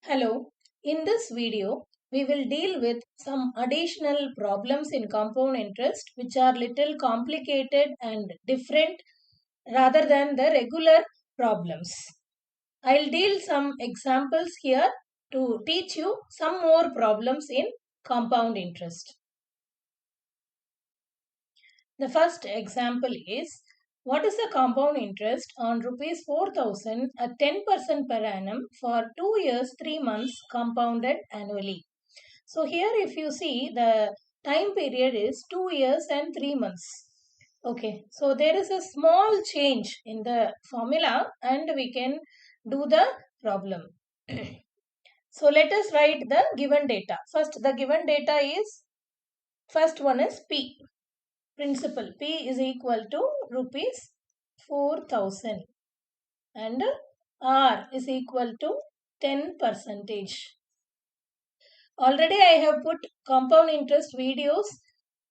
Hello, in this video, we will deal with some additional problems in compound interest which are little complicated and different rather than the regular problems. I'll deal some examples here to teach you some more problems in compound interest. The first example is, what is the compound interest on rupees 4,000 at 10% per annum for 2 years 3 months compounded annually? So here if you see, the time period is 2 years and 3 months. Okay, so there is a small change in the formula and we can do the problem. So let us write the given data. First, the given data is, first one is P. Principal P is equal to rupees 4,000 and R is equal to 10 percentage. Already I have put compound interest videos,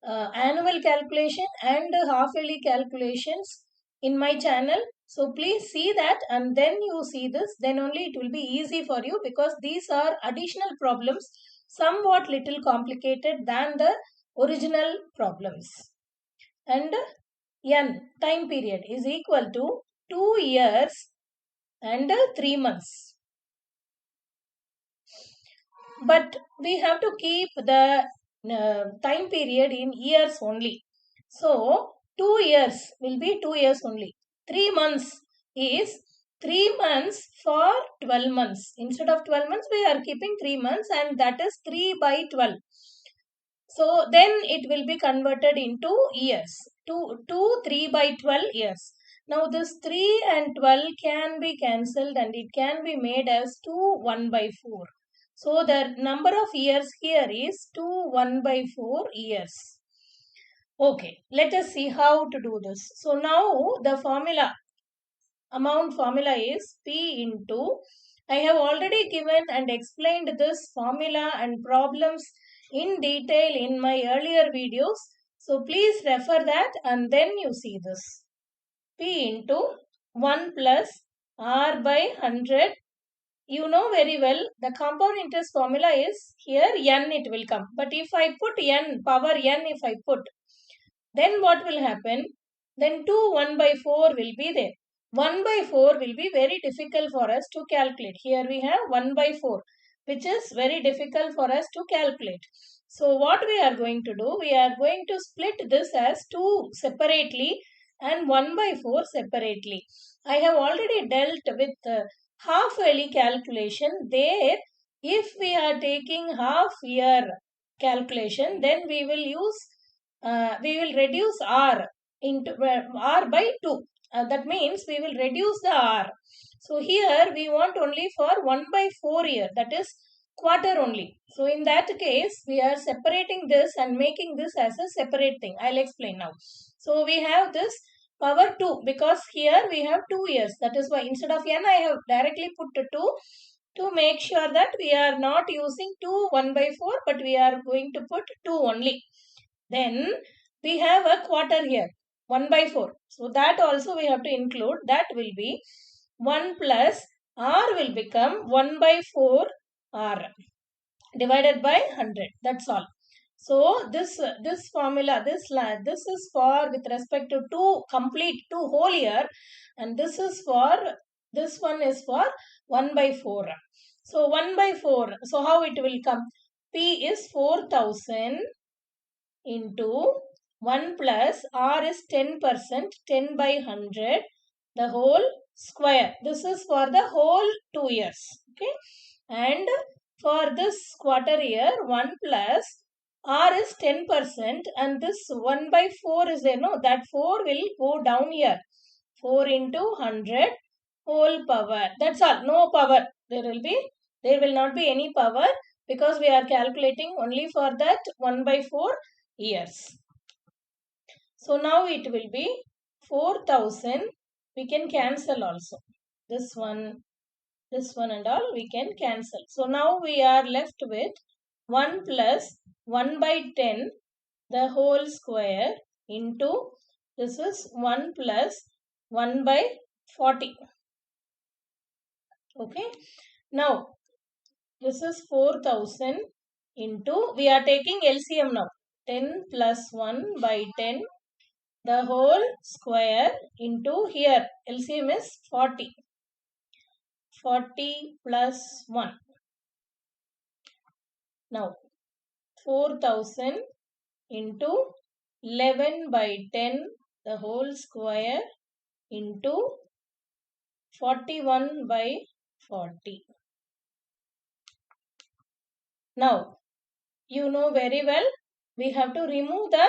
annual calculation and half yearly calculations in my channel. So please see that and then you see this, then only it will be easy for you, because these are additional problems somewhat little complicated than the original problems. And N time period is equal to 2 years and 3 months. But we have to keep the time period in years only. So 2 years will be 2 years only. 3 months is 3 months for 12 months. Instead of 12 months, we are keeping 3 months, and that is 3 by 12. So then it will be converted into years. 3 by 12 years. Now this 3 and 12 can be cancelled and it can be made as 2 1 by 4. So the number of years here is 2 1 by 4 years. Okay, let us see how to do this. So now the amount formula is P into, I have already given and explained this formula and problems in detail in my earlier videos. So please refer that and then you see this. P into 1 plus R by 100. You know very well the compound interest formula is here n it will come. But if I put n, power n if I put, then what will happen? Then 2 1 by 4 will be there. 1 by 4 will be very difficult for us to calculate. Here we have 1 by 4, which is very difficult for us to calculate. So what we are going to do? We are going to split this as 2 separately and 1 by 4 separately. I have already dealt with half yearly calculation. There, if we are taking half year calculation, then we will reduce R into R by 2. That means we will reduce the R. So here we want only for 1 by 4 year, that is quarter only. So in that case, we are separating this and making this as a separate thing. I'll explain now. So we have this power 2 because here we have 2 years. That is why instead of n, I have directly put 2 to make sure that we are not using 2 1 by 4, but we are going to put 2 only. Then we have a quarter here, 1 by 4. So that also we have to include. That will be 1 plus R will become 1 by 4 R divided by 100. That's all. So this formula, this is for with respect to 2 whole year, and this one is for 1 by 4. So 1 by 4. So how it will come? P is 4,000 into 1 plus R is 10%, 10 by 100, the whole square. This is for the whole 2 years. Okay. And for this quarter year, 1 plus R is 10% and this 1 by 4 is there. No, that 4 will go down here. 4 into 100 whole power. That's all. No power. There will not be any power because we are calculating only for that 1 by 4 years. So now it will be 4,000. We can cancel also. This one and all we can cancel. So now we are left with 1 plus 1 by 10 the whole square into this is 1 plus 1 by 40. Okay. Now this is 4000 into, we are taking LCM now, 10 plus 1 by 10 the whole square into here LCM is 40. 40 plus 1. Now 4000 into 11 by 10 the whole square into 41 by 40. Now you know very well we have to remove the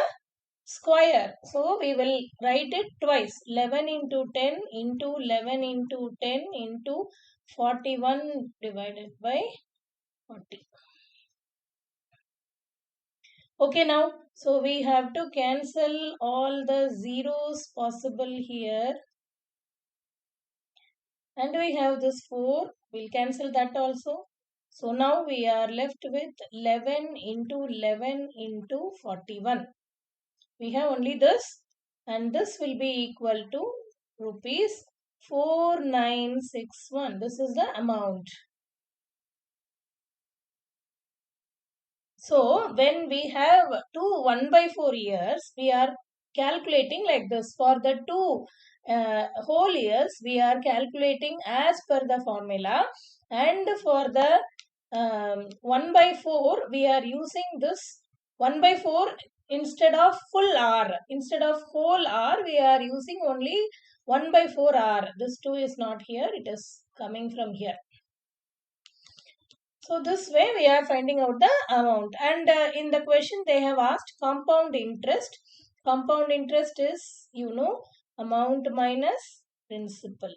square. So we will write it twice. 11 into 10 into 11 into 10 into 41 divided by 40. Okay, now, so we have to cancel all the zeros possible here. And we have this 4. We'll cancel that also. So now we are left with 11 into 11 into 41. We have only this, and this will be equal to rupees 4961. This is the amount. So when we have two 1 by 4 years, we are calculating like this. For the two whole years, we are calculating as per the formula, and for the 1 by 4, we are using this 1 by 4 instead of full R. Instead of whole R, we are using only 1 by 4 R. This 2 is not here, it is coming from here. So this way we are finding out the amount, and in the question they have asked compound interest. Compound interest is, you know, amount minus principal.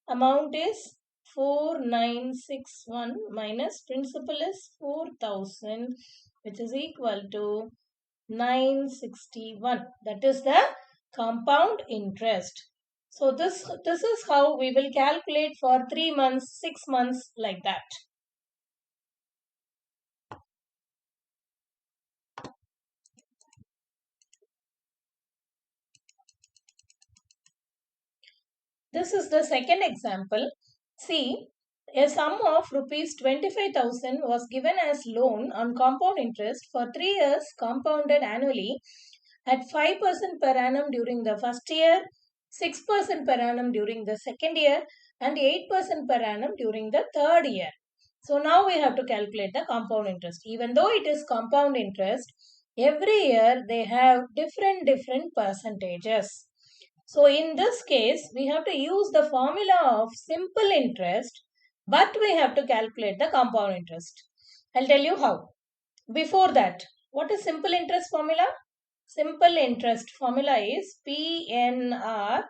Amount is 4961 minus principal is 4000, which is equal to 961. That is the compound interest. So this is how we will calculate for 3 months, 6 months, like that. This is the second example. See, a sum of rupees 25,000 was given as loan on compound interest for 3 years compounded annually at 5% per annum during the first year, 6% per annum during the second year, and 8% per annum during the third year. So now we have to calculate the compound interest. Even though it is compound interest, every year they have different percentages. So in this case, we have to use the formula of simple interest, but we have to calculate the compound interest. I'll tell you how. Before that, what is simple interest formula? Simple interest formula is PNR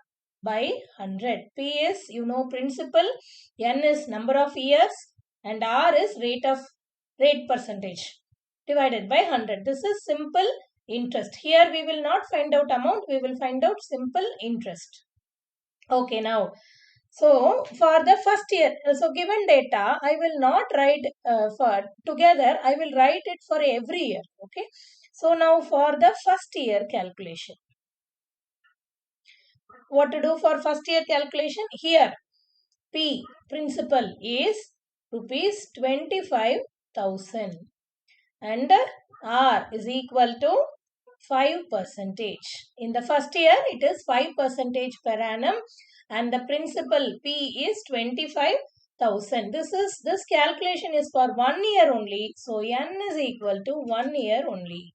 by 100. P is, you know, principal, N is number of years, and R is rate percentage divided by 100. This is simple interest. Here we will not find out amount, we will find out simple interest. Okay, now, so for the first year, so given data, I will not write for together, I will write it for every year. Okay, so now for the first year calculation. What to do for first year calculation? Here, P principal is rupees 25,000 and R is equal to 5%. In the first year, it is 5% per annum, and the principal P is 25,000. This calculation is for 1 year only. So N is equal to 1 year only.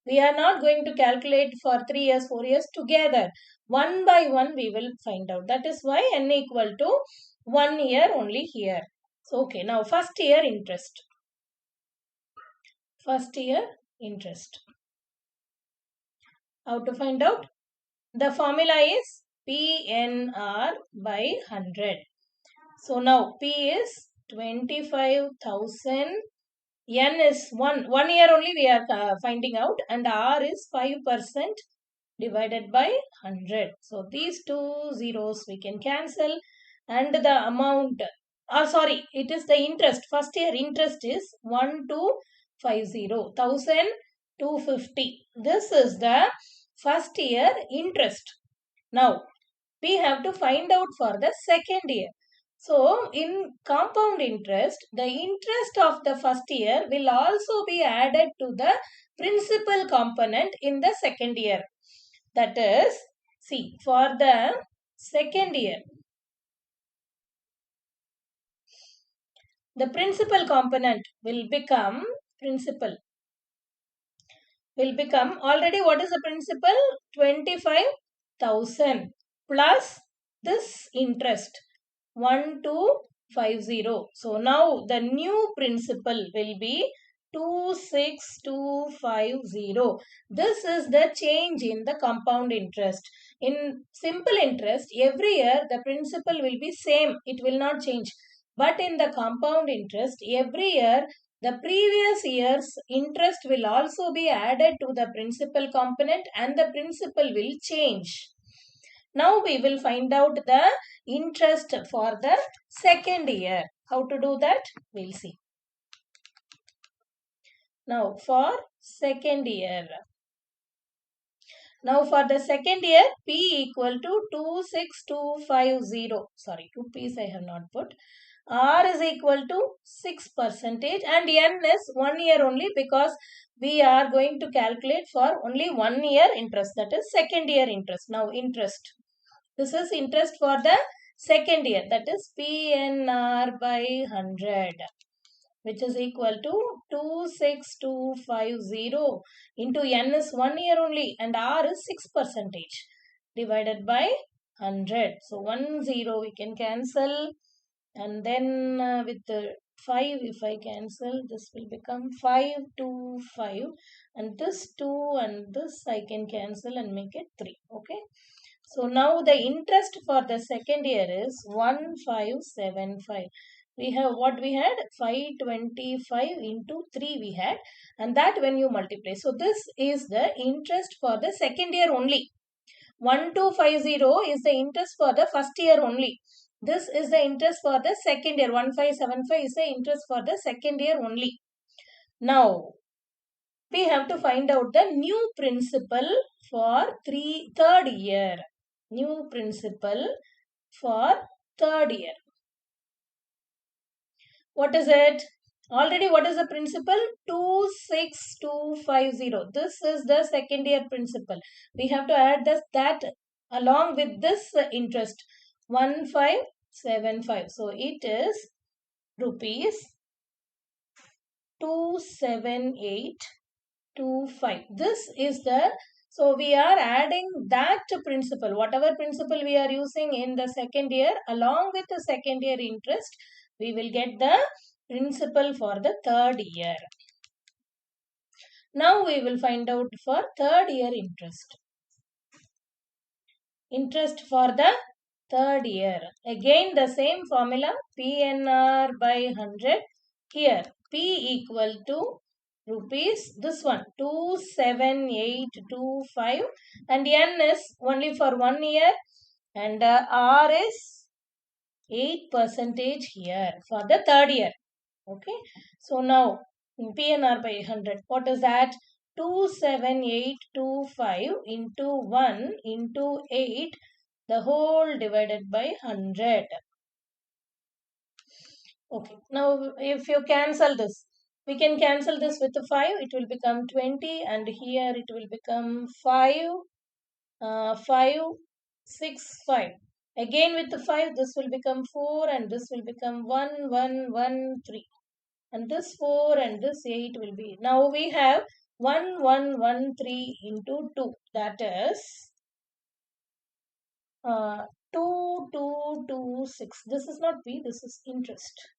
We are not going to calculate for 3 years, 4 years together. One by one we will find out. That is why N equal to 1 year only here. So okay, now first year interest. First year interest. How to find out? The formula is PNR by 100. So now P is 25,000. N is 1 year only we are finding out, and R is 5% divided by 100. So these two zeros we can cancel, and the amount, sorry, it is the interest. First year interest is 1250, 1250. This is the first year interest. Now we have to find out for the second year. So, in compound interest, the interest of the first year will also be added to the principal component in the second year. That is, see, for the second year, the principal component will become already what is the principal? 25,000 plus this interest 1250. So now the new principal will be 26250. This is the change in the compound interest. In simple interest, every year the principal will be same. It will not change. But in the compound interest, every year the previous year's interest will also be added to the principal component and the principal will change. Now we will find out the interest for the second year. How to do that? We'll see. Now for second year. Now for the second year, P equal to 26250. Sorry, 2 P's I have not put. R is equal to 6% and N is 1 year only because we are going to calculate for only 1 year interest. That is second year interest. Now interest. This is interest for the second year. That is PNR by 100, which is equal to 26250 into N is 1 year only and R is 6% divided by 100. So 1 0 we can cancel, and then with the 5 if I cancel, this will become 5 2 5, and this 2 and this I can cancel and make it 3. Okay. So now the interest for the second year is 1575. We have what we had? 525 into 3 we had, and that when you multiply. So this is the interest for the second year only. 1250 is the interest for the first year only. This is the interest for the second year. 1575 is the interest for the second year only. Now we have to find out the new principal for third year. New principal for third year. What is it? Already what is the principal? 26250. This is the second year principal. We have to add that along with this interest 1575. So it is rupees 27825. This is the, so we are adding that principal, whatever principal we are using in the second year, along with the second year interest, we will get the principal for the third year. Now we will find out for third year interest. Interest for the third year. Again the same formula, PNR by 100. Here P equal to rupees, this one 27825, and N is only for 1 year, and R is 8% here for the third year. Okay. So now PNR by 100. What is that? 27825 into 1 into 8, the whole divided by 100. Okay. Now if you cancel this, we can cancel this with the 5. It will become 20, and here it will become 5, 5, 6, 5. Again with the 5, this will become 4, and this will become 1, 1, 1, 3. And this 4 and this 8 will be. Now we have 1, 1, 1, 3 into 2. That is 2, 2, 2, 6. This is not P, this is interest.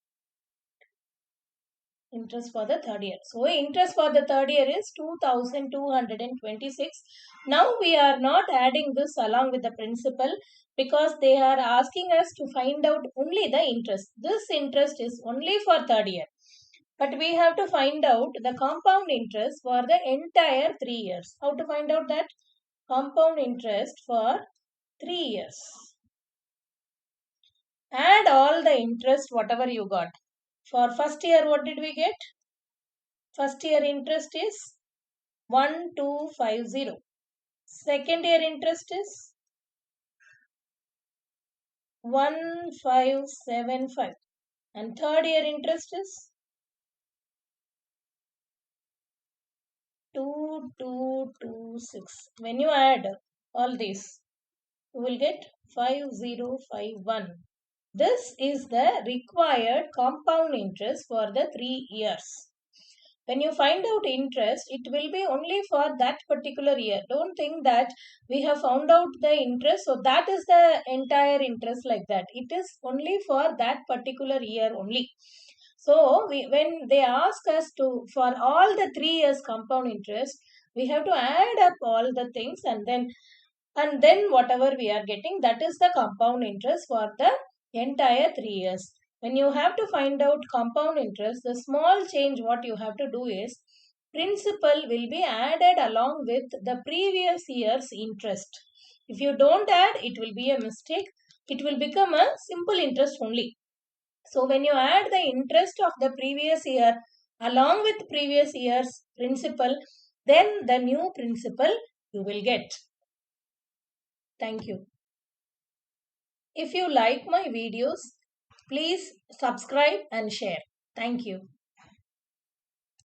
Interest for the third year. So interest for the third year is 2226. Now we are not adding this along with the principal because they are asking us to find out only the interest. This interest is only for third year. But we have to find out the compound interest for the entire 3 years. How to find out that? Compound interest for 3 years. Add all the interest whatever you got. For first year, what did we get? First year interest is 1250. Second year interest is 1575. And third year interest is 2226. When you add all these, you will get 5051. This is the required compound interest for the 3 years. When you find out interest, it will be only for that particular year. Don't think that we have found out the interest, so that is the entire interest like that. It is only for that particular year only. So when they ask us to for all the 3 years compound interest, we have to add up all the things, and then whatever we are getting, that is the compound interest for the entire 3 years. When you have to find out compound interest, the small change what you have to do is principal will be added along with the previous year's interest. If you don't add, it will be a mistake. It will become a simple interest only. So when you add the interest of the previous year along with previous year's principal, then the new principal you will get. Thank you. If you like my videos, please subscribe and share. Thank you.